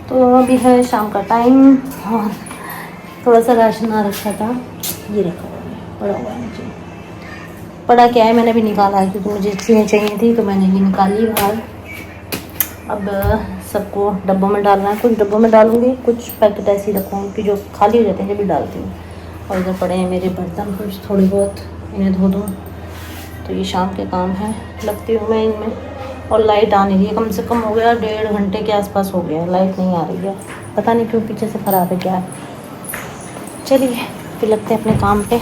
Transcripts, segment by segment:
तो अभी है शाम का टाइम और थोड़ा सा राशन आ रखा था, ये रखा हुआ है, पड़ा हुआ है नीचे। पड़ा क्या है, मैंने भी निकाला है क्योंकि मुझे चीज़ें चाहिए थी तो मैंने ये निकाली बाहर। अब सबको डब्बों में डालना है, कुछ डब्बों में डालूँगी, कुछ पैकेट ऐसे ही रखूँगी कि जो खाली हो जाते हैं जब भी डालती हूँ। और इधर पड़े हैं मेरे बर्तन, कुछ थोड़े बहुत इन्हें धो दूँ। तो ये शाम के काम है, लगती हूँ मैं इनमें। और लाइट आ नहीं रही है, कम से कम हो गया 1.5 घंटे के आसपास हो गया, लाइट नहीं आ रही है, पता नहीं क्यों, पीछे से ख़राब है क्या है। चलिए फिर लगते हैं अपने काम पे।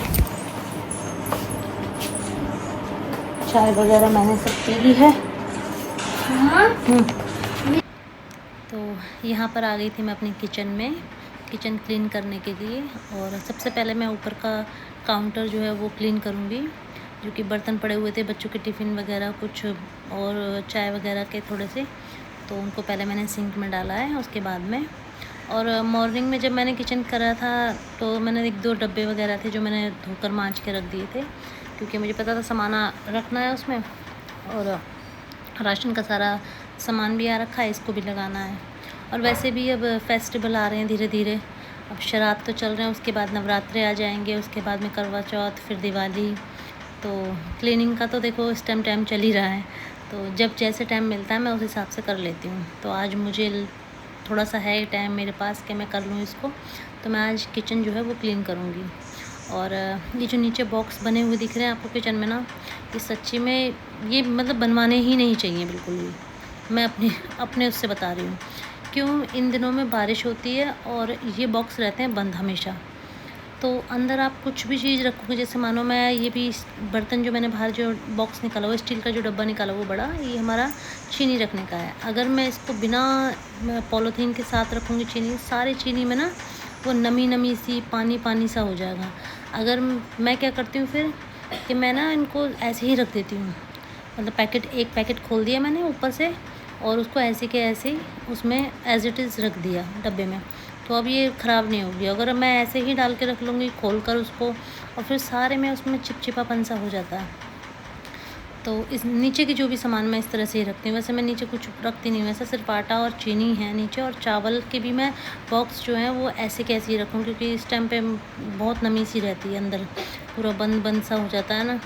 चाय वगैरह मैंने सब पी ली है। तो यहाँ पर आ गई थी मैं अपनी किचन में, किचन क्लीन करने के लिए। और सबसे पहले मैं ऊपर का काउंटर जो है वो क्लीन करूँगी, जो कि बर्तन पड़े हुए थे, बच्चों के टिफ़िन वगैरह कुछ और चाय वगैरह के थोड़े से, तो उनको पहले मैंने सिंक में डाला है उसके बाद में। और मॉर्निंग में जब मैंने किचन करा था तो मैंने 1-2 डब्बे वगैरह थे जो मैंने धोकर मांज के रख दिए थे, क्योंकि मुझे पता था सामान रखना है उसमें। और राशन का सारा सामान भी आ रखा है, इसको भी लगाना है। और वैसे भी अब फेस्टिवल आ रहे हैं धीरे धीरे, अब शराब तो चल रहे हैं, उसके बाद नवरात्रे आ जाएंगे, उसके बाद में करवा चौथ, फिर दिवाली। तो क्लीनिंग का तो देखो इस टाइम चल ही रहा है, तो जब जैसे टाइम मिलता है मैं उस हिसाब से कर लेती हूँ। तो आज मुझे थोड़ा सा है टाइम मेरे पास कि मैं कर लूँ इसको, तो मैं आज किचन जो है वो क्लीन करूँगी। और ये जो नीचे बॉक्स बने हुए दिख रहे हैं आपको किचन में ना, ये सच्ची में ये मतलब बनवाने ही नहीं चाहिए बिल्कुल भी। मैं अपने उससे बता रही हूँ, क्यों, इन दिनों में बारिश होती है और ये बॉक्स रहते हैं बंद हमेशा। तो अंदर आप कुछ भी चीज़ रखोगे, जैसे मानो मैं ये भी बर्तन जो मैंने बाहर जो बॉक्स निकाला हुआ, स्टील का जो डब्बा निकाला वो बड़ा, ये हमारा चीनी रखने का है। अगर मैं इसको बिना पॉलीथीन के साथ रखूँगी चीनी, सारी चीनी में ना वो नमी सी, पानी सा हो जाएगा। अगर मैं क्या करती हूँ फिर कि मैं ना इनको ऐसे ही रख देती हूँ, मतलब एक पैकेट खोल दिया मैंने ऊपर से और उसको ऐसे के ऐसे ही उसमें एज़ इट इज़ रख दिया डब्बे में, तो अब ये ख़राब नहीं होगी। अगर मैं ऐसे ही डाल के रख लूँगी खोल कर उसको, और फिर सारे में उसमें चिपचिपापन सा हो जाता है। तो इस नीचे की जो भी सामान मैं इस तरह से ही रखती हूँ। वैसे मैं नीचे कुछ रखती नहीं, वैसे सिर्फ आटा और चीनी है नीचे, और चावल के भी मैं बॉक्स जो है वो ऐसे के ऐसे ही रखूँ, क्योंकि इस टाइम पे बहुत नमी सी रहती है अंदर, पूरा बंद सा हो जाता है ना।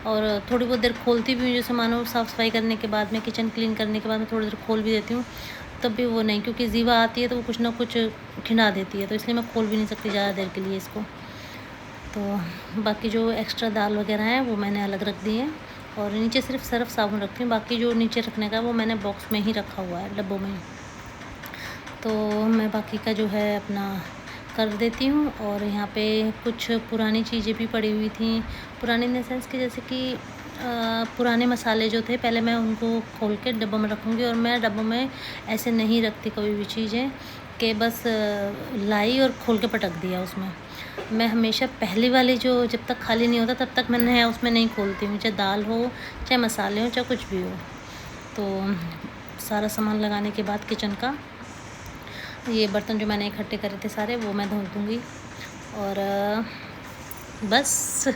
और थोड़ी बहुत देर खोलती भी हूँ, जैसे मानो साफ़ सफाई करने के बाद में, किचन क्लीन करने के बाद में थोड़ी देर खोल भी देती हूँ, तब भी वो नहीं, क्योंकि जीवा आती है तो वो कुछ ना कुछ खिंडा देती है, तो इसलिए मैं खोल भी नहीं सकती ज़्यादा देर के लिए इसको। तो बाकी जो एक्स्ट्रा दाल वगैरह है वो मैंने अलग रख दी है, और नीचे सिर्फ सर्फ साबुन रखती हूँ, बाकी जो नीचे रखने का वो मैंने बॉक्स में ही रखा हुआ है, डब्बों में। तो मैं बाकी का जो है अपना कर देती हूँ। और यहाँ पे कुछ पुरानी चीज़ें भी पड़ी हुई थी, पुरानी इन द सेंस कि जैसे कि पुराने मसाले जो थे, पहले मैं उनको खोल के डब्बों में रखूँगी। और मैं डब्बों में ऐसे नहीं रखती कभी भी चीज़ें कि बस लाई और खोल के पटक दिया उसमें। मैं हमेशा पहली वाली जो जब तक खाली नहीं होता तब तक मैंने उसमें नहीं खोलती हूँ, चाहे दाल हो, चाहे मसाले हो, चाहे कुछ भी हो। तो सारा सामान लगाने के बाद किचन का ये बर्तन जो मैंने इकट्ठे करे थे सारे, वो मैं धो दूँगी। और बस।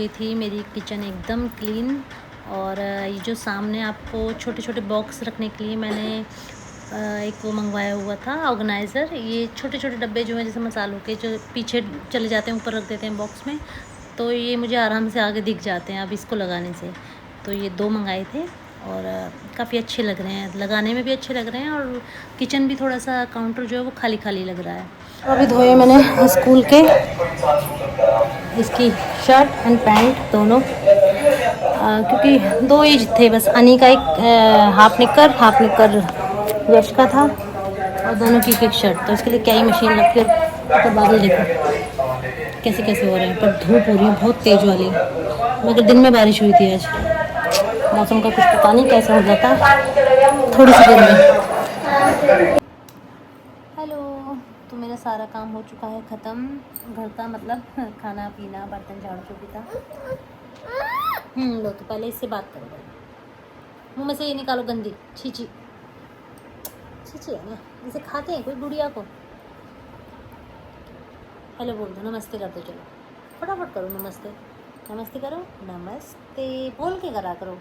गई थी मेरी किचन एकदम क्लीन। और ये जो सामने आपको छोटे छोटे बॉक्स रखने के लिए मैंने एक वो मंगवाया हुआ था ऑर्गेनाइज़र। ये छोटे छोटे डब्बे जो हैं जैसे मसालों के, जो पीछे चले जाते हैं, ऊपर रख देते हैं बॉक्स में, तो ये मुझे आराम से आगे दिख जाते हैं अब इसको लगाने से। तो ये 2 मंगाए थे और काफ़ी अच्छे लग रहे हैं, लगाने में भी अच्छे लग रहे हैं, और किचन भी थोड़ा सा काउंटर जो है वो खाली खाली लग रहा है। अभी धोए मैंने स्कूल के, इसकी शर्ट एंड पैंट दोनों, क्योंकि 2 ही थे बस। अनी का एक हाफ निकर यश का था, और दोनों की एक शर्ट। तो इसके लिए क्या ही मशीन रखी। और तो बादल देखो कैसे कैसे हो रहे हैं, पर धूप हो रही है बहुत तेज़ वाली। मगर दिन में बारिश हुई थी आज। मौसम का कुछ पता नहीं कैसा हो जाता थोड़ी सी देर में। हेलो, तो मेरा सारा काम हो चुका है ख़त्म, घर का मतलब खाना पीना बर्तन झाड़ू चौकी का। लो, तो पहले इससे बात करो, मुँह में से ये निकालो गंदी छींची है ना, जिसे खाते हैं कोई गुड़िया को। हेलो बोल दो, नमस्ते कर दो, चलो फटाफट करो नमस्ते। नमस्ते करो, नमस्ते बोल के करा करो।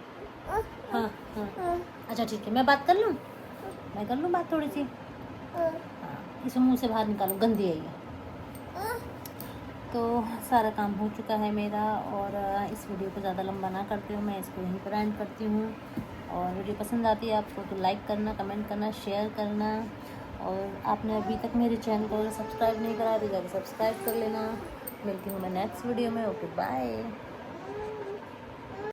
हाँ हाँ, अच्छा ठीक है, मैं बात कर लूँ, मैं कर लूँ बात थोड़ी सी। हाँ, इसे मुंह से बाहर निकालो, गंदी है ये। तो सारा काम हो चुका है मेरा, और इस वीडियो को ज़्यादा लंबा ना करते हुए मैं इसको यहीं पर एंड करती हूँ। और वीडियो पसंद आती है आपको तो लाइक करना, कमेंट करना, शेयर करना, और आपने अभी तक मेरे चैनल को सब्सक्राइब नहीं करा तो जाकर सब्सक्राइब कर लेना। मिलती हूँ मैं नेक्स्ट वीडियो में। Okay bye.